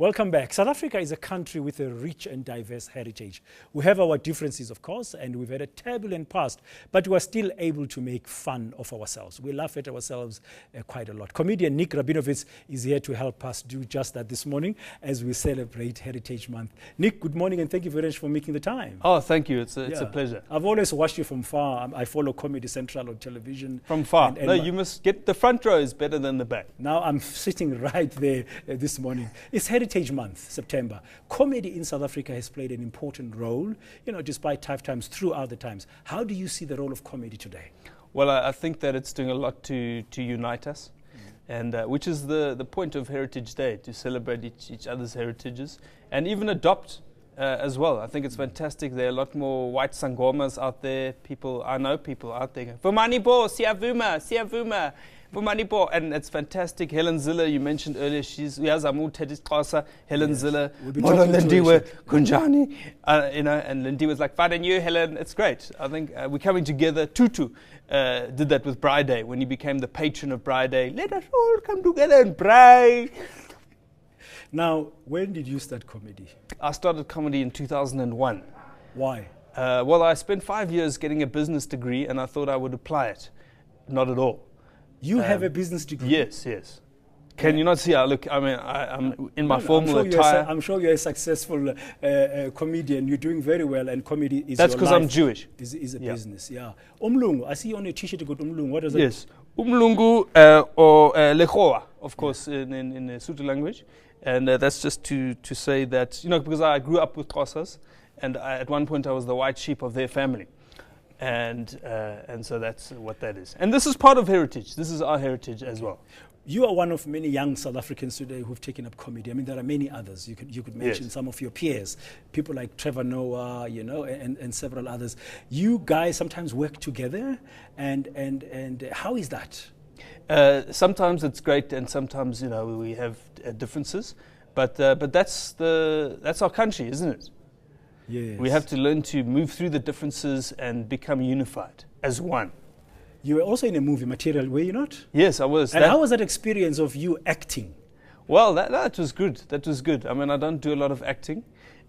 Welcome back. South Africa is a country with a rich and diverse heritage. We have our differences, of course, and we've had a turbulent past, but we're still able to make fun of ourselves. We laugh at ourselves quite a lot. Comedian Nik Rabinowitz is here to help us do just that this morning as we celebrate Heritage Month. Nik, good morning, and thank you very much for making the time. Oh, thank you. It's a pleasure. I've always watched you from far. I follow Comedy Central on television. From far? No, you must get the front row is better than the back. Now I'm sitting right there this morning. It's Heritage Month, September. Comedy in South Africa has played an important role, despite tough times, throughout the times. How do you see the role of comedy today? Well, I think that it's doing a lot to unite us, and which is the point of Heritage Day, to celebrate each other's heritages and even adopt as well. I think it's fantastic. There are a lot more white sangomas out there. I know people out there going, Vumanibo, siyavuma, siyavuma. And it's fantastic. Helen Ziller, you mentioned earlier, Helen Ziller, Lindiwe, Kunjani, and Lindy was like, fine, and you, Helen, it's great. I think we're coming together. Tutu did that with Braai Day when he became the patron of Braai Day. Let us all come together and braai. Now, when did you start comedy? I started comedy in 2001. Why? Well, I spent 5 years getting a business degree, and I thought I would apply it. Not at all. You have a business degree? Yes, yes. Can you not see how I look? I mean, I'm in my formal attire. I'm sure you're a successful comedian. You're doing very well, and comedy is That's because I'm Jewish. Is a business, yeah. Umlungu, I see you on your T-shirt you got Umlungu. What does that? Yes, Umlungu or Lechoa, of course, in the Sotho language. And that's just to say that, because I grew up with Xhosas, and at one point I was the white sheep of their family. And so that's what that is. And this is part of heritage. This is our heritage as well. You are one of many young South Africans today who've taken up comedy. I mean, there are many others. You could mention some of your peers, people like Trevor Noah, and several others. You guys sometimes work together, and how is that? Sometimes it's great, and sometimes we have differences. But that's our country, isn't it? Yes. We have to learn to move through the differences and become unified as one. You were also in a movie, Material, were you not? Yes, I was. And how was that experience of you acting? Well, that was good. That was good. I mean, I don't do a lot of acting,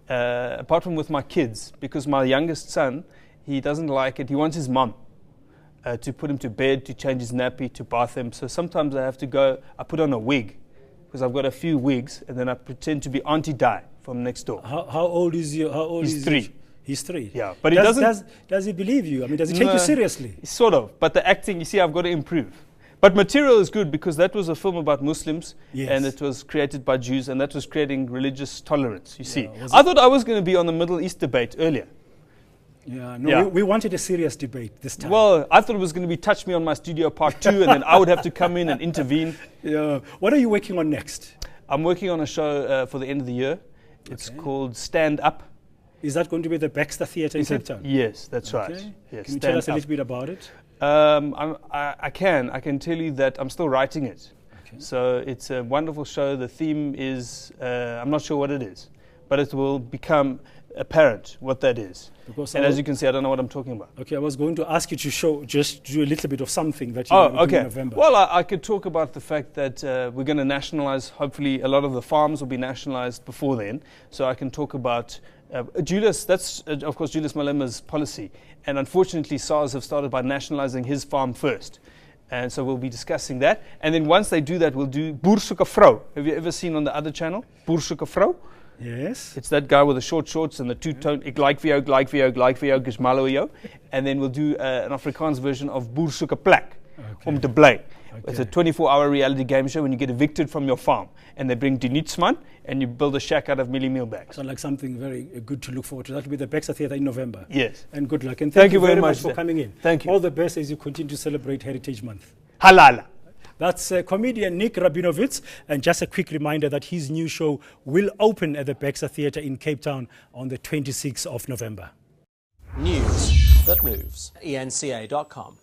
apart from with my kids, because my youngest son, he doesn't like it. He wants his mum to put him to bed, to change his nappy, to bath him. So sometimes I have to go, I put on a wig, because I've got a few wigs, and then I pretend to be Auntie Di from next door. How old is you? He's 3. He's 3. Yeah, but he doesn't. Does he believe you? I mean, does he take you seriously? Sort of. But the acting, you see, I've got to improve. But Material is good because that was a film about Muslims, and it was created by Jews, and that was creating religious tolerance. You see, I thought I was going to be on the Middle East debate earlier. Yeah, no, we wanted a serious debate this time. Well, I thought it was going to be Touch Me on My Studio Part 2, and then I would have to come in and intervene. Yeah. What are you working on next? I'm working on a show for the end of the year. It's called Stand Up. Is that going to be the Baxter Theatre in Cape Town? Yes, that's right. Yes, can you tell us a little bit about it? I can tell you that I'm still writing it. Okay. So it's a wonderful show. The theme is, I'm not sure what it is, but it will become apparent what that is. And as you can see, I don't know what I'm talking about. Okay, I was going to ask you to just do a little bit of something that you're going to do in November. Well, I could talk about the fact that we're going to nationalize, hopefully a lot of the farms will be nationalized before then. So I can talk about Julius, that's of course Julius Malema's policy. And unfortunately, SARS have started by nationalizing his farm first. And so we'll be discussing that. And then once they do that, we'll do Boer Soek 'n Vrou. Have you ever seen on the other channel, Boer Soek 'n Vrou? Yes. It's that guy with the short shorts and the two-tone, ek like vir jou, dis mal oor jou. And then we'll do an Afrikaans version of Boer Soek 'n Plek, om te bly. It's a 24-hour reality game show when you get evicted from your farm. And they bring Dinitzman, and you build a shack out of mealie meal bags. Sounds like something very good to look forward to. That will be the Baxter Theatre in November. Yes. And good luck. And thank you very much for coming in. Thank you. All the best as you continue to celebrate Heritage Month. Halala. That's comedian Nik Rabinowitz. And just a quick reminder that his new show will open at the Baxter Theatre in Cape Town on the 26th of November. News that moves. eNCA.com.